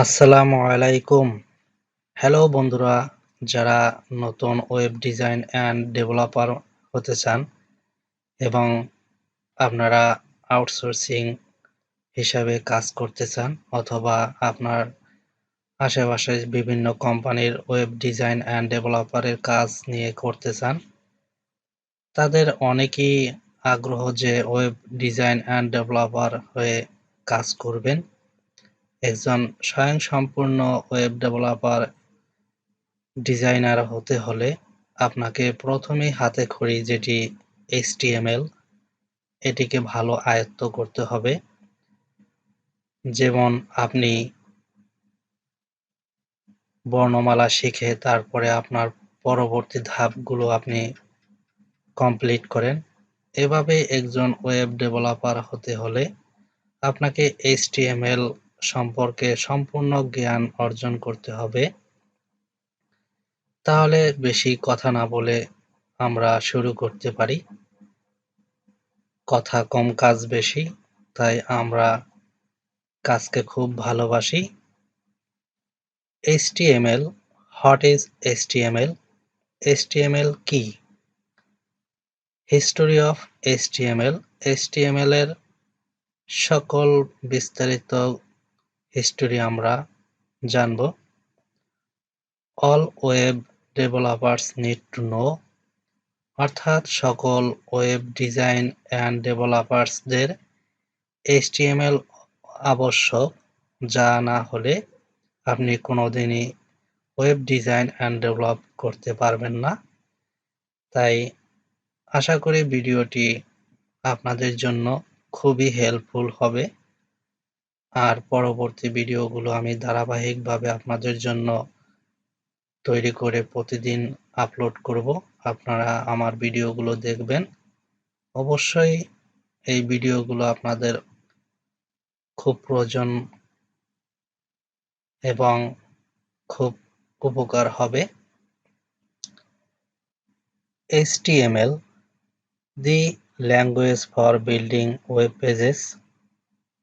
আসসালামু আলাইকুম। হ্যালো বন্ধুরা, যারা নতুন ওয়েব ডিজাইন অ্যান্ড ডেভেলপার হতে চান এবং আপনারা আউটসোর্সিং হিসাবে কাজ করতে চান অথবা আপনার আশেপাশে বিভিন্ন কোম্পানির ওয়েব ডিজাইন অ্যান্ড ডেভেলপারের কাজ নিয়ে করতে চান, তাদের অনেকেই আগ্রহ যে ওয়েব ডিজাইন অ্যান্ড ডেভেলপার হয়ে কাজ করবেন। একজন স্বয়ংসম্পূর্ণ ওয়েব ডেভেলপার ডিজাইনার হতে হলে আপনাকে প্রথমেই হাতেখড়ি যেটি HTML এটিকে ভালো আয়ত্ত করতে হবে। যেমন আপনি বর্ণমালা শিখে তারপরে আপনার পরবর্তী ধাপগুলো আপনি কমপ্লিট করেন। এভাবে একজন ওয়েব ডেভেলপার হতে হলে আপনাকে HTML সম্পর্কে সম্পূর্ণ জ্ঞান অর্জন করতে হবে। তাহলে বেশি কথা না বলে আমরা শুরু করতে পারি। কথা কম কাজ বেশি, তাই আমরা কাজকে খুব ভালোবাসি। HTML, what is HTML? HTML কি? হিস্টোরি অফ HTML, HTML এর সকল বিস্তারিত হিস্টোরি আমরা জানব। All web developers need to know, অর্থাৎ সকল ওয়েব ডিজাইন অ্যান্ড ডেভেলপার্সদের HTML আবশ্যক, যা না হলে আপনি কোনোদিনই ওয়েব ডিজাইন অ্যান্ড ডেভেলপ করতে পারবেন না। তাই আশা করি ভিডিওটি আপনাদের জন্য খুবই হেল্পফুল হবে। আর পরবর্তী ভিডিওগুলো আমি ধারাবাহিকভাবে আপনাদের জন্য তৈরি করে প্রতিদিন আপলোড করব। আপনারা আমার ভিডিওগুলো দেখবেন। অবশ্যই এই ভিডিওগুলো আপনাদের খুব প্রয়োজন এবং খুব উপকার হবে। HTML, the language for building web pages.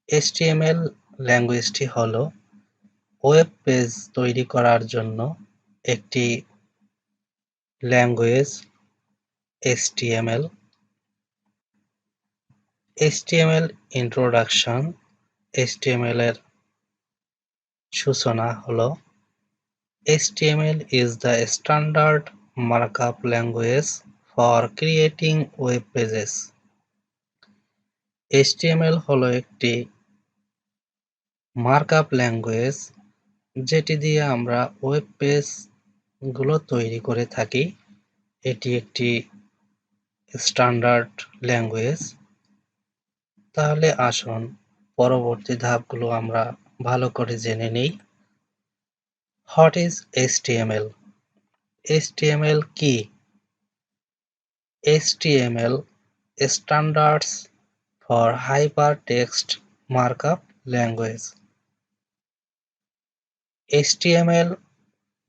HTML ল্যাঙ্গুয়েজটি হলো ওয়েব পেজ তৈরি করার জন্য একটি ল্যাঙ্গুয়েজ। HTML introduction. HTML এর সূচনা হলো HTML is the standard markup language for creating web pages. HTML হলো একটি মার্কআপ ল্যাঙ্গুয়েজ যেটি দিয়ে আমরা ওয়েব পেজ গুলো তৈরি করে থাকি। এটি একটি স্ট্যান্ডার্ড ল্যাঙ্গুয়েজ। তাহলে আসুন পরবর্তী ধাপগুলো আমরা ভালো করে জেনে নেই। What is HTML? HTML কি? HTML standards for hypertext markup language. HTML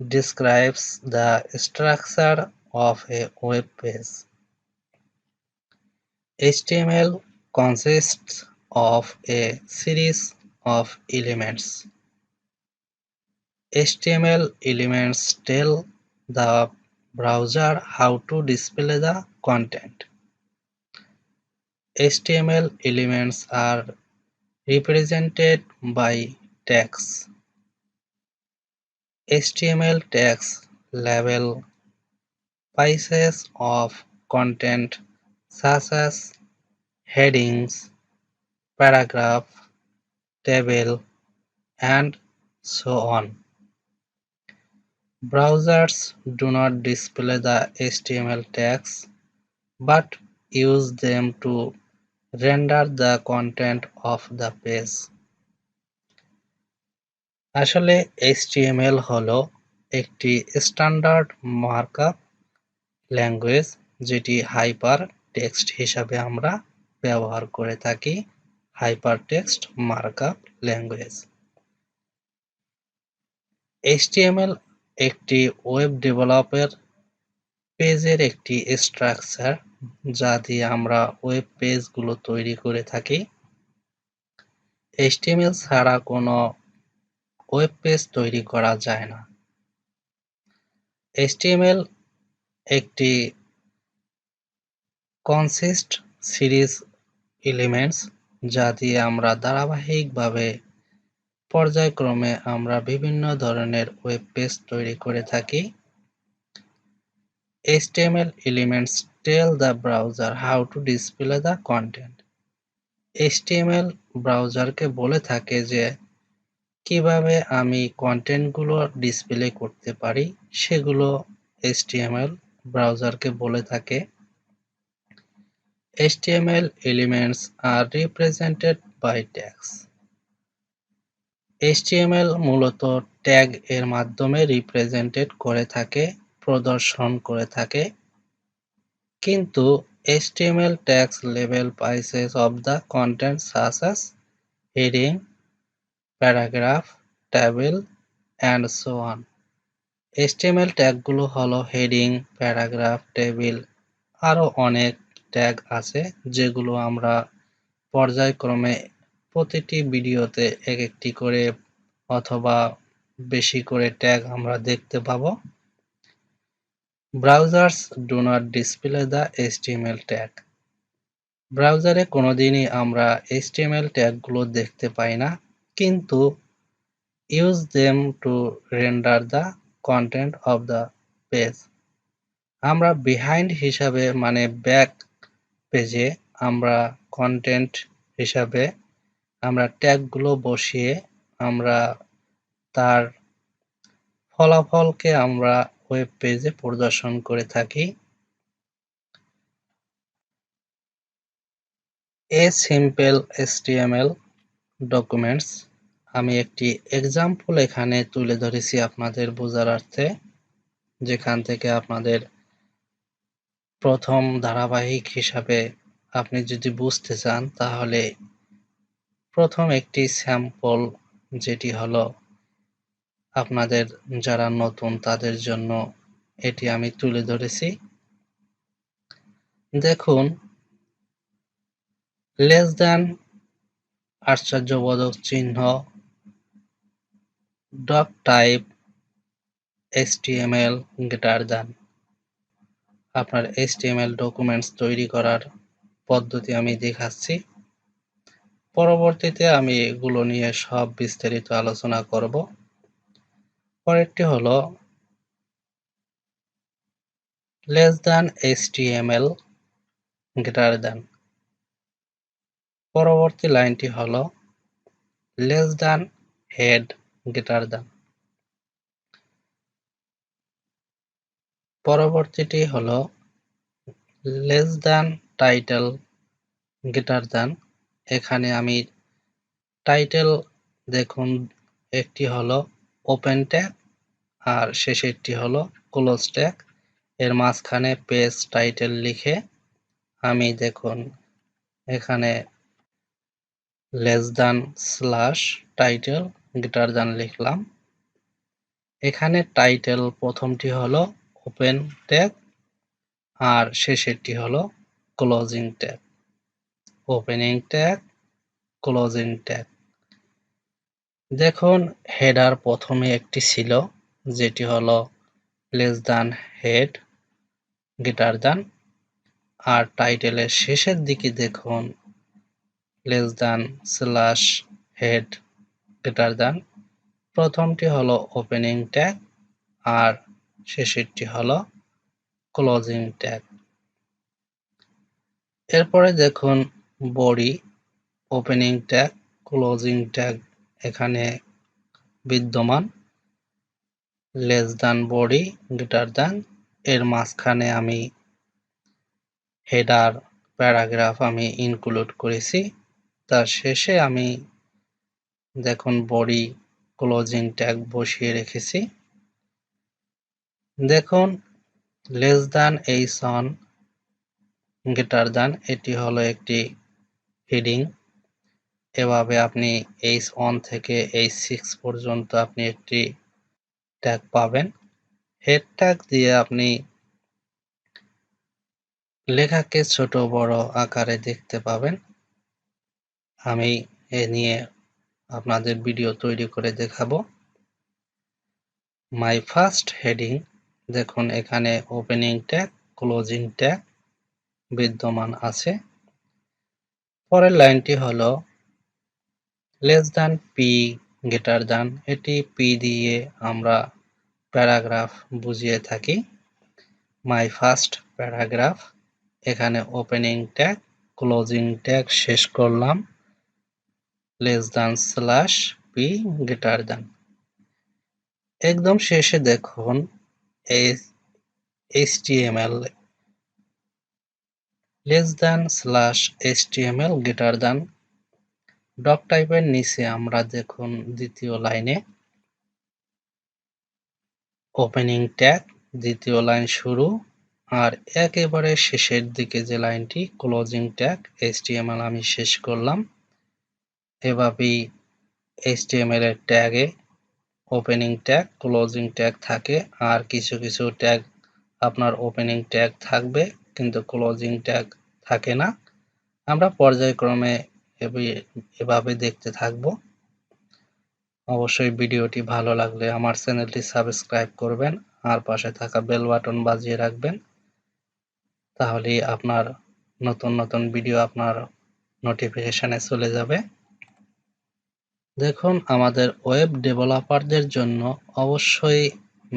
describes the structure of a web page. HTML consists of a series of elements. HTML elements tell the browser how to display the content. HTML elements are represented by tags. HTML tags label pieces of content such as headings, paragraph, table, and so on. Browsers do not display the HTML tags but use them to render the content of the page. আসলে HTML হলো একটি standard markup language যেটি hyper text হিসাবে আমরা ব্যবহার করে থাকি। Hyper text markup language. HTML একটি ওয়েব ডেভেলপের পেজের একটি স্ট্রাকচার যা দিয়ে আমরা ওয়েব পেজগুলো তৈরি করে থাকি। HTML ছাড়া কোনো ওয়েব পেজ তৈরি করা যায় না। HTML একটি কনসিস্ট সিরিজ এলিমেন্টস যা দিয়ে আমরা ধারাবাহিকভাবে পর্যায়ক্রমে আমরা বিভিন্ন ধরনের ওয়েব পেজ তৈরি করে থাকি। HTML elements tell the browser how to display the content. HTML ব্রাউজারকে বলে থাকে যে কিভাবে আমি কন্টেন্টগুলো ডিসপ্লে করতে পারি, সেগুলো HTML ব্রাউজারকে বলে থাকে। HTML elements are represented by tags. HTML মূলত ট্যাগ এর মাধ্যমে রিপ্রেজেন্টেড করে থাকে, প্রদর্শন করে থাকে। কিন্তু HTML tags label pieces of the content such as heading, paragraph, table, and so on. HTML ট্যাগগুলো হলো হেডিং, প্যারাগ্রাফ, টেবিল, আরও অনেক ট্যাগ আছে যেগুলো আমরা পর্যায়ক্রমে প্রতিটি ভিডিওতে এক একটি করে অথবা বেশি করে ট্যাগ আমরা দেখতে পাবো। Browsers do not display the HTML tag. ব্রাউজারে কোনোদিনই আমরা HTML ট্যাগগুলো দেখতে পাই না, কিন্তু use them to render the content of the page. আমরা বিহাইন্ড হিসাবে মানে ব্যাক পেজে আমরা কন্টেন্ট হিসাবে আমরা ট্যাগগুলো বসিয়ে আমরা তার ফলাফলকে আমরা ওয়েব পেজে প্রদর্শন করে থাকি। এ সিম্পল HTML ডকুমেন্টস, আমি একটি এক্সাম্পল এখানে তুলে ধরেছি আপনাদের বোঝারার্থে, যেখান থেকে আপনাদের প্রথম ধারাবাহিক হিসাবে আপনি যদি বুঝতে চান তাহলে প্রথম একটি স্যাম্পল যেটি হলো আপনাদের যারা নতুন তাদের জন্য এটি আমি তুলে ধরেছি। দেখুন, লেস দ্যান আশ্চর্যবোধক চিহ্ন, doc type, HTML greater than. আপনার HTML ডকুমেন্টস তৈরি করার পদ্ধতি আমি দেখাচ্ছি। পরবর্তীতে আমি এগুলো নিয়ে সব বিস্তারিত আলোচনা করব। পরেরটি হলো less than HTML greater than. পরবর্তী লাইনটি হলো less than head greater than. পরবর্তীটি হলো less than title greater than. এখানে আমি টাইটেল দেখুন, একটি হলো ওপেন ট্যাগ আর শেষেরটি হলো ক্লোজ ট্যাগ। এর মাঝখানে পেজ টাইটেল লিখে আমি দেখুন এখানে less than slash title greater than লিখলাম। এখানে টাইটেল প্রথমটি হলো ওপেন ট্যাগ আর শেষেরটি হলো closing tag. Opening tag, closing tag. দেখুন, হেডার প্রথমে একটি ছিল যেটি হলো less than head greater than, আর টাইটেলের শেষের দিকে দেখুন less than slash head greater than. প্রথমটি হলো ওপেনিং ট্যাগ আর শেষেরটি হলো ক্লোজিং ট্যাগ। এরপরে দেখুন body, opening tag, closing tag এখানে বিদ্যমান। Less than body greater than, এর মাঝখানে আমি হেডার প্যারাগ্রাফ আমি ইনক্লুড করেছি। তার শেষে আমি দেখুন বডি ক্লোজিং ট্যাগ বসিয়ে রেখেছি। দেখুন less than h1 greater than, এটি হলো একটি হেডিং। এভাবে আপনি h1 থেকে h6 পর্যন্ত আপনি একটি ট্যাগ পাবেন। হেড ট্যাগ দিয়ে আপনি লেখাকে ছোট বড় আকারে দেখতে পাবেন। আমি এ নিয়ে আপনাদের ভিডিও তৈরি করে দেখাবো। মাই ফার্স্ট হেডিং দেখুন এখানে ওপেনিং ট্যাগ, ক্লোজিং ট্যাগ বিদ্যমান আছে। পরের লাইনটি হলো less than P greater than, এটি পি দিয়ে আমরা প্যারাগ্রাফ বুঝিয়ে থাকি। মাই ফার্স্ট প্যারাগ্রাফ, এখানে ওপেনিং ট্যাগ, ক্লোজিং ট্যাগ শেষ করলাম less than slash P greater than. একদম শেষে দেখুন HTML less than slash HTML greater than. Doc টাইপের নিচে আমরা দেখুন দ্বিতীয় লাইনে ওপেনিং ট্যাগ, দ্বিতীয় লাইন শুরু, আর একেবারে শেষের দিকে যে লাইনটি ক্লোজিং ট্যাগ HTML আমি শেষ করলাম। এভাবেই HTML এর ট্যাগে ওপেনিং ট্যাগ, ক্লোজিং ট্যাগ থাকে, আর কিছু কিছু ট্যাগ আপনার ওপেনিং ট্যাগ থাকবে কিন্তু ক্লোজিং ট্যাগ থাকে না। আমরা পর্যায়ক্রমে এভাবে দেখতে থাকব। অবশ্যই ভিডিওটি ভালো লাগলে আমার চ্যানেলটি সাবস্ক্রাইব করবেন আর পাশে থাকা বেল বাটন বাজিয়ে রাখবেন, তাহলেই আপনার নতুন নতুন ভিডিও আপনার নোটিফিকেশনে চলে যাবে। দেখুন আমাদের ওয়েব ডেভেলপারদের জন্য অবশ্যই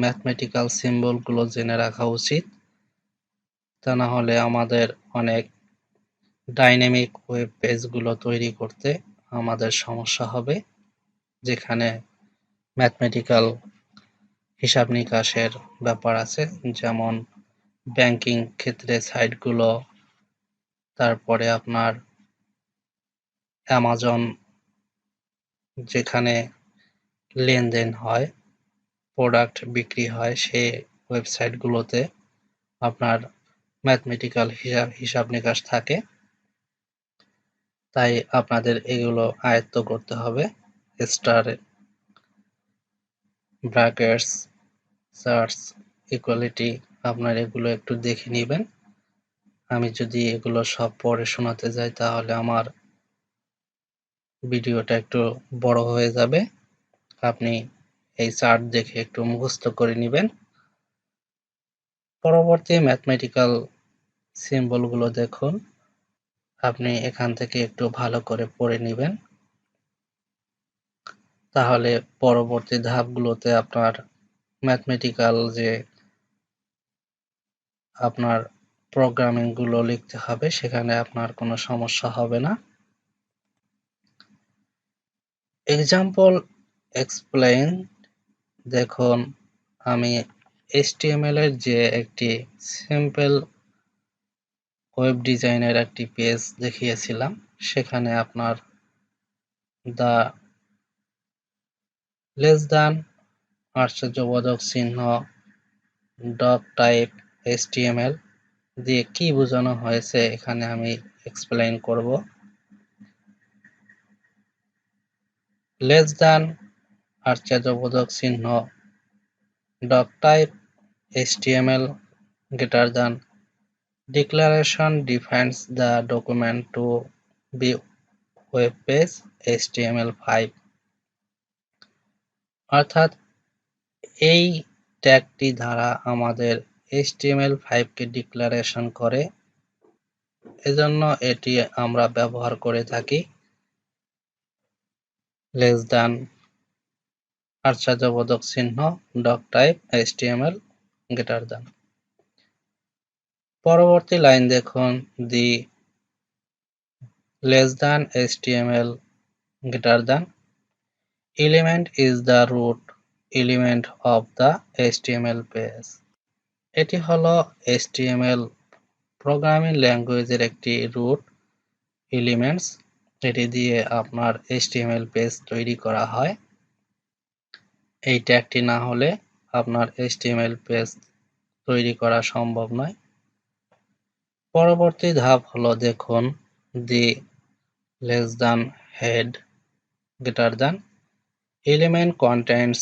ম্যাথমেটিক্যাল সিম্বলগুলো জেনে রাখা উচিত, তা না হলে আমাদের অনেক ডাইনামিক ওয়েব পেজগুলো তৈরি করতে আমাদের সমস্যা হবে, যেখানে ম্যাথমেটিক্যাল হিসাব নিকাশের ব্যাপার আছে, যেমন ব্যাংকিং ক্ষেত্রে সাইটগুলো, তারপরে আপনার অ্যামাজন যেখানে লেনদেন হয়, প্রোডাক্ট বিক্রি হয়, সেই ওয়েবসাইটগুলোতে আপনার ম্যাথমেটিক্যাল হিসাব নিকাশ থাকে। তাই আপনাদের এগুলো আয়ত্ত করতে হবে। স্টার, ব্র্যাকেটস, চার্টস, ইকুয়ালিটি, আপনার এগুলো একটু দেখে নেবেন। আমি যদি এগুলো সব পড়ে শোনাতে যাই তাহলে আমার ভিডিওটা একটু বড় হয়ে যাবে। আপনি এই চার্ট দেখে একটু মুখস্থ করে নেবেন। পরবর্তী ম্যাথমেটিক্যাল সিম্বলগুলো দেখুন, আপনি এখান থেকে একটু ভালো করে পড়ে নেবেন, তাহলে পরবর্তী ধাপগুলোতে আপনার ম্যাথমেটিক্যাল যে আপনার প্রোগ্রামিং গুলো লিখতে হবে সেখানে আপনার কোনো সমস্যা হবে না। এক্সাম্পল এক্সপ্লেইন দেখুন, আমি HTML এর যে একটি সিম্পল ওয়েব ডিজাইনের একটি পেজ দেখিয়েছিলাম, সেখানে আপনার দ্য লেস দ্যান আশ্চর্যবোধক চিহ্ন ডক টাইপ HTML দিয়ে কি বোঝানো হয়েছে এখানে আমি এক্সপ্লেইন করব। লেস দ্যান আশ্চর্যবোধক চিহ্ন doc type HTML greater than declaration defines the document to be web page HTML5, অর্থাৎ এই ট্যাগটি দ্বারা আমাদের HTML5 কে ডিক্লারেশন করে, এজন্য এটি আমরা ব্যবহার করে থাকি লেস দ্যান আশ্চর্যবোধক চিহ্ন doc type HTML greater than। পরবর্তী লাইন দেখুন, the less than HTML greater than element is the root element of the HTML page। এটি হলো HTML প্রোগ্রামিং ল্যাঙ্গুয়েজের একটি রুট এলিমেন্টস, এটি দিয়ে আপনার HTML পেজ তৈরি করা হয়। এই ট্যাগটি না হলে আপনার HTML পেজ তৈরি করা সম্ভব নয়। পরবর্তী ধাপ হলো দেখুন, the less than head greater than element contains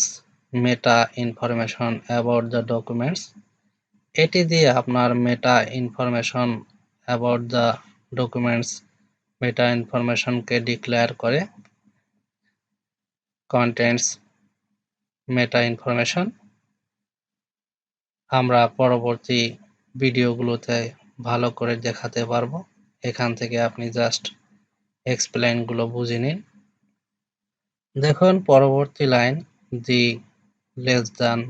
meta information about the documents। এটি দিয়ে আপনার meta information about the documents, meta ইনফরমেশনকে ডিক্লেয়ার করে। কন্টেন্টস মেটা ইনফরমেশন আমরা পরবর্তী ভিডিওগুলোতে ভালো করে দেখাতে পারবো। এখান থেকে আপনি জাস্ট এক্সপ্লেইনগুলো বুঝে নিন। দেখুন পরবর্তী line, the less than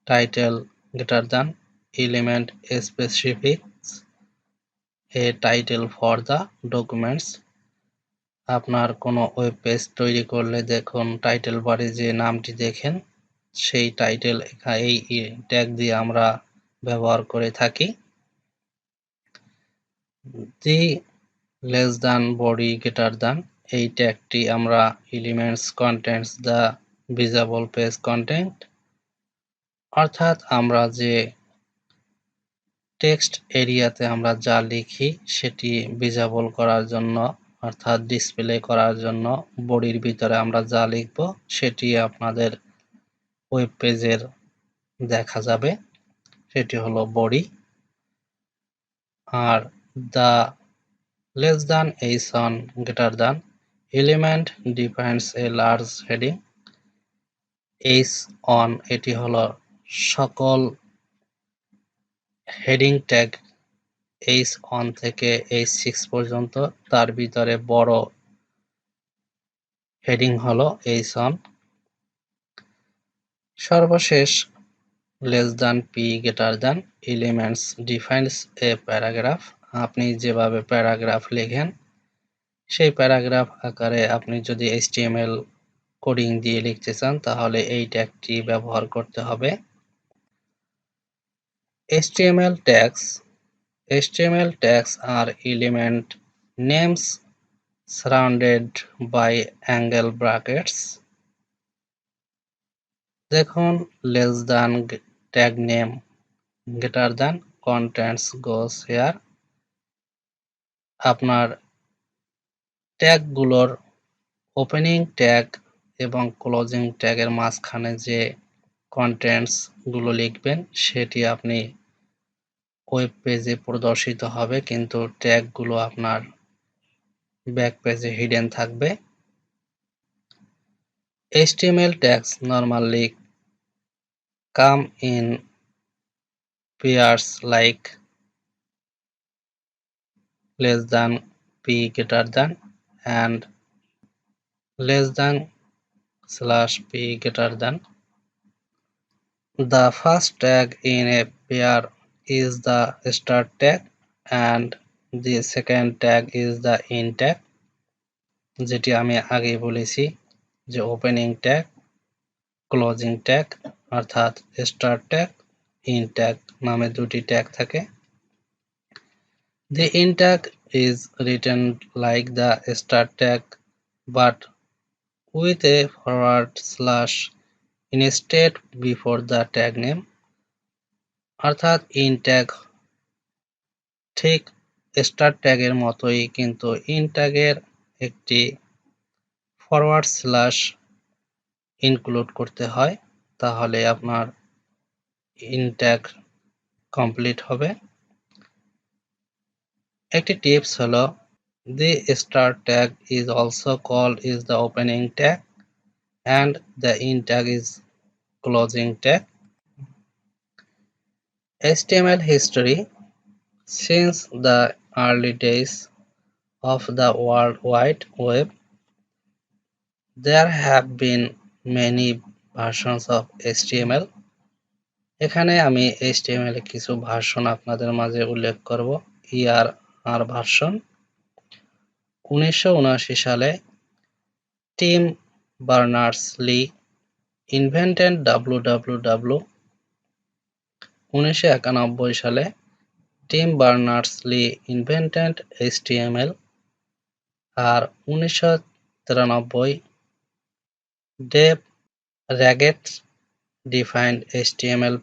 title greater than element specifies a title for the documents. আপনার কোনো ওয়েব পেজ তৈরি করলে দেখুন টাইটেল বারে যে নামটি দেখেন সেই টাইটেল এই ট্যাগ দিয়ে আমরা ব্যবহার করে থাকি। The less than body greater than এই ট্যাগটি আমরা elements contents the visible page content, অর্থাৎ আমরা যে টেক্সট এরিয়াতে আমরা যা লিখি সেটি ভিজিবল করার জন্য অর্থাৎ ডিসপ্লে করার জন্য বডির ভিতরে আমরা যা লিখব সেটি আপনাদের ওয়েব পেজের দেখা যাবে, সেটি হলো বডি। আর the less than H one greater than element defines a large heading. H one এটি হলো সকল হেডিং ট্যাগ H1 থেকে H6 পর্যন্ত, তার ভিতরে বড় হেডিং হলো H1। সর্বশেষ less than P greater than elements defines a paragraph. আপনি যেভাবে প্যারাগ্রাফ লেখেন সেই প্যারাগ্রাফ আকারে আপনি যদি HTML কোডিং দিয়ে লিখতে চান তাহলে এই ট্যাগটি ব্যবহার করতে হবে। HTML tags are element names surrounded by angle brackets. দেখুন less than tag name greater than contents goes here। আপনার ট্যাগগুলোর ওপেনিং ট্যাগ এবং ক্লোজিং ট্যাগের মাঝখানে যে কন্টেন্টস গুলো লিখবেন সেটি আপনি ওয়েব পেজে প্রদর্শিত হবে, কিন্তু ট্যাগগুলো আপনার ব্যাক পেজে হিডেন থাকবে। HTML tags normally come in pairs like less than p greater than and less than slash p greater than. The first tag in a pair is the start tag and the second tag is the end tag, যেটি আমি আগেই বলেছি যে opening tag closing tag অর্থাৎ start tag end tag নামে দুটি tag থাকে। The end tag is written like the start tag but with a forward slash instead before the tag name, অর্থাৎ end tag ঠিক স্টার্ট ট্যাগের মতোই, কিন্তু end tag এর একটি ফরওয়ার্ড স্ল্যাশ ইনক্লুড করতে হয়, তাহলে আপনার end tag কমপ্লিট হবে। একটি টিপস হলো the start tag is also called is the opening tag and the end tag is closing tag. HTML history. Since the early days of the World Wide Web, there have been many versions of HTML. এখানে আমি HTML এর কিছু version আপনাদের মাঝে উল্লেখ করব। ERR version 1979 সালে Tim Berners Lee invented www। 1991 সালে টিম বার্নার্স-লি ইনভেন্টেড HTML। আর 1993 Dave Raggett defined HTML+।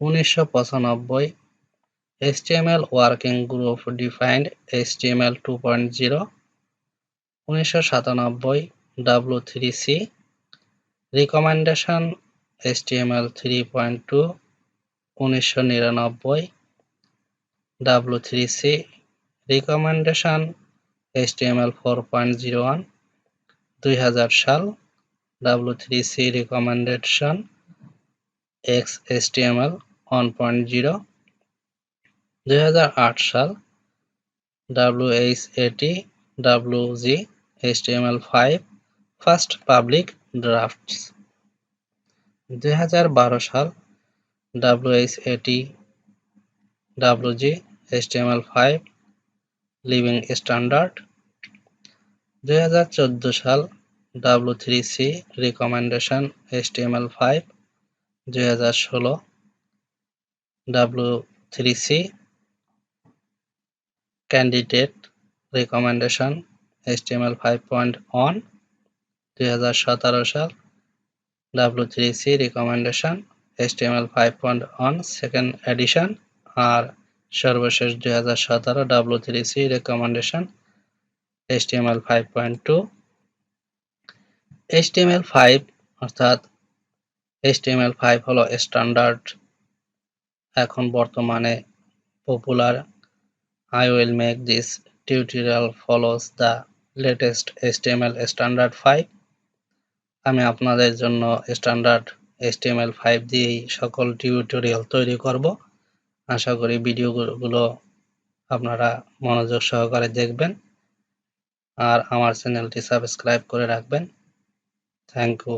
1995 HTML working group defined HTML 2.0। 1997 W3C recommendation HTML 3.2। 1999 W3C recommendation HTML 4.01। 2000 সাল W3C রিকমেন্ডেশন XHTML 1.0, 2008 সাল WHAT WG HTML5 first public drafts, 2012 সাল WHAT WG HTML5 living standard, 2014 সাল W3C recommendation HTML5, 2016 W3C candidate recommendation HTML5.1, 2017 সাল W3C recommendation HTML5.1 second addition, আর সর্বশেষ 2017 W3C recommendation HTML5.2। HTML5 অর্থাৎ HTML5 হলো standard, এখন বর্তমানে popular. I will make this tutorial follows the latest HTML standard 5. আমি আপনাদের জন্য স্ট্যান্ডার্ড HTML5 দিয়েই সকল টিউটোরিয়াল তৈরি করব। আশা করি ভিডিওগুলো আপনারা মনোযোগ সহকারে দেখবেন আর আমার চ্যানেলটি সাবস্ক্রাইব করে রাখবেন। Thank you.